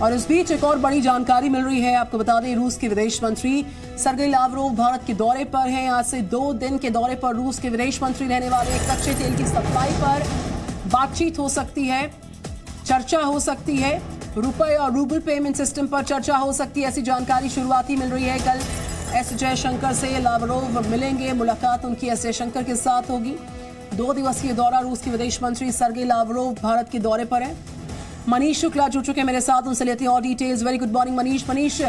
और इस बीच एक और बड़ी जानकारी मिल रही है। आपको बता दें, रूस के विदेश मंत्री सर्गेई लावरोव भारत के दौरे पर हैं। आज से 2 दिन के दौरे पर रूस के विदेश मंत्री रहने वाले। कच्चे तेल की सप्लाई पर बातचीत हो सकती है, चर्चा हो सकती है, रुपए और रूबल पेमेंट सिस्टम पर चर्चा हो सकती है, ऐसी जानकारी शुरुआती मिल रही है। कल एस जयशंकर से लावरोव मिलेंगे, मुलाकात उनकी एस जयशंकर के साथ होगी। 2 दिवसीय दौरा रूस के विदेश मंत्री सर्गेई लावरोव भारत के दौरे पर है। मनीष शुक्ला जुड़ चुके हैं मेरे साथ, उनसे लेते हैं और details. Very good morning Manish,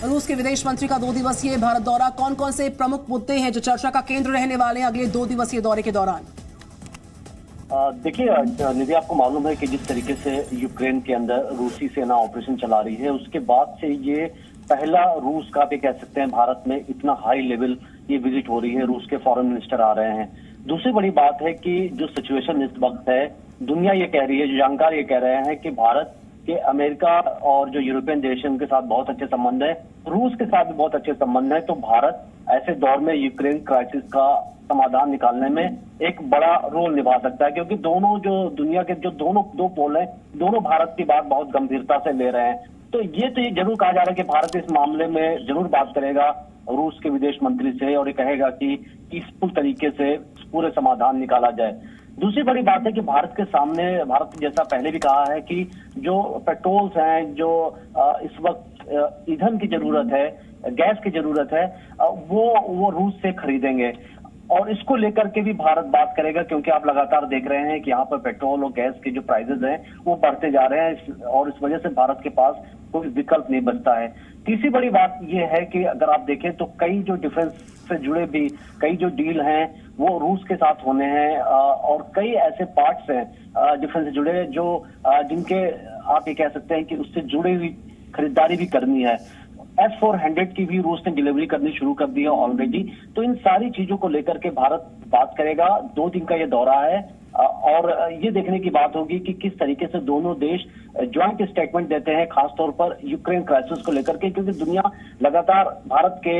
रूस के विदेश मंत्री का 2 दिवसीय भारत दौरा, कौन कौन से प्रमुख मुद्दे हैं जो चर्चा का केंद्र रहने वाले हैं अगले 2 दिवसीय दौरे के दौरान? देखिए निधि, आपको मालूम है कि जिस तरीके से यूक्रेन के अंदर रूसी सेना ऑपरेशन चला रही है, उसके बाद से ये पहला रूस का भी कह सकते हैं भारत में इतना हाई लेवल ये विजिट हो रही है। रूस के फॉरेन मिनिस्टर आ रहे हैं। दूसरी बड़ी बात है कि जो सिचुएशन इस वक्त है, दुनिया ये कह रही है, जो जानकार ये कह रहे हैं कि भारत के अमेरिका और जो यूरोपियन देश हैं उनके साथ बहुत अच्छे संबंध है, रूस के साथ भी बहुत अच्छे संबंध है। तो भारत ऐसे दौर में यूक्रेन क्राइसिस का समाधान निकालने में एक बड़ा रोल निभा सकता है, क्योंकि दोनों जो दुनिया के जो दो पोल हैं, दोनों भारत की बात बहुत गंभीरता से ले रहे हैं। तो ये जरूर कहा जा रहा है कि भारत इस मामले में जरूर बात करेगा रूस के विदेश मंत्री से और ये कहेगा कि पीसफुल तरीके से पूरे समाधान निकाला जाए। दूसरी बड़ी बात है कि भारत के सामने, भारत जैसा पहले भी कहा है कि जो पेट्रोल्स हैं, जो इस वक्त ईंधन की जरूरत है, गैस की जरूरत है, वो रूस से खरीदेंगे और इसको लेकर के भी भारत बात करेगा, क्योंकि आप लगातार देख रहे हैं कि यहाँ पर पेट्रोल और गैस के जो प्राइसेस हैं वो बढ़ते जा रहे हैं और इस वजह से भारत के पास कोई विकल्प नहीं बचता है। तीसरी बड़ी बात यह है कि अगर आप देखें तो कई जो डिफेंस से जुड़े भी कई जो डील हैं वो रूस के साथ होने हैं और कई ऐसे पार्ट्स हैं डिफेंस से जुड़े जो जिनके आप ये कह सकते हैं कि उससे जुड़ी हुई खरीदारी भी करनी है। S-400 की भी रूस ने डिलीवरी करनी शुरू कर दी है ऑलरेडी। तो इन सारी चीजों को लेकर के भारत बात करेगा। 2 दिन का ये दौरा है और ये देखने की बात होगी कि किस तरीके से दोनों देश ज्वाइंट स्टेटमेंट देते हैं, खासतौर पर यूक्रेन क्राइसिस को लेकर के, क्योंकि दुनिया लगातार भारत के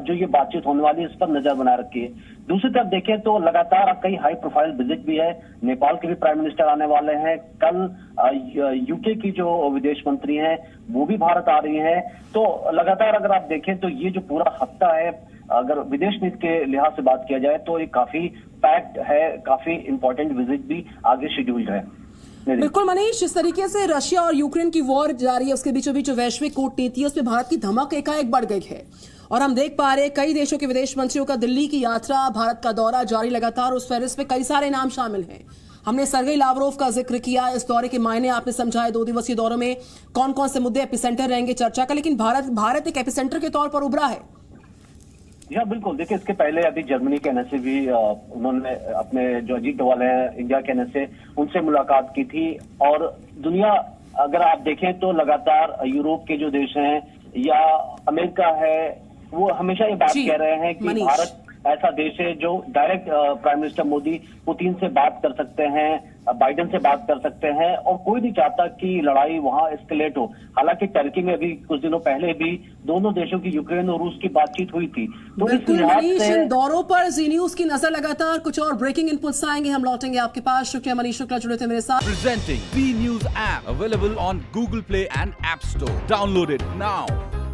जो ये बातचीत होने वाली है इस पर नजर बनाए रखी है। दूसरी तरफ देखें तो लगातार कई हाई प्रोफाइल विजिट भी है। नेपाल के भी प्राइम मिनिस्टर आने वाले हैं। कल यूके की जो विदेश मंत्री हैं वो भी भारत आ रही है। तो लगातार अगर आप देखें तो ये जो पूरा हफ्ता है, अगर विदेश नीति के लिहाज से बात किया जाए तो ये काफी पैक्ड है, काफी इंपॉर्टेंट विजिट भी आगे शेड्यूल्ड है। बिल्कुल मनीष, जिस तरीके से रशिया और यूक्रेन की वॉर जारी है उसके बीचों बीच जो वैश्विक कूटनीति है उसमें भारत की धमक एकाएक बढ़ गई है और हम देख पा रहे हैं कई देशों के विदेश मंत्रियों का दिल्ली की यात्रा, भारत का दौरा जारी लगातार। उस फहरिस्त में कई सारे नाम शामिल हैं। हमने सर्गेई लावरोव का जिक्र किया, इस दौरे के मायने आपने समझाए, 2 दिवसीय दौरों में कौन कौन से मुद्दे एपिसेंटर रहेंगे चर्चा का, लेकिन भारत एक एपिसेंटर के तौर पर उभरा है। या बिल्कुल, देखिए इसके पहले अभी जर्मनी के एनएस से भी उन्होंने अपने जो अजीत डोवाल हैं इंडिया के एनएस से, उनसे मुलाकात की थी। और दुनिया अगर आप देखें तो लगातार यूरोप के जो देश हैं या अमेरिका है वो हमेशा ये बात कह रहे हैं कि भारत ऐसा देश है जो direct prime minister Modi Putin से बात कर सकते हैं, बाइडेन से बात कर सकते हैं और कोई नहीं चाहता कि लड़ाई वहां एस्केलेट हो। हालांकि टर्की में अभी कुछ दिनों पहले भी दोनों देशों की, यूक्रेन और रूस की बातचीत हुई थी। तो इस लिहाज से इन दौरों पर जी न्यूज की नजर लगातार, कुछ और ब्रेकिंग इनपुट्स आएंगे, हम लौटेंगे आपके पास। शुक्रिया मनीष शुक्ला जुड़े थे मेरे साथ। Presenting B news app available on Google Play and App Store. Download it now.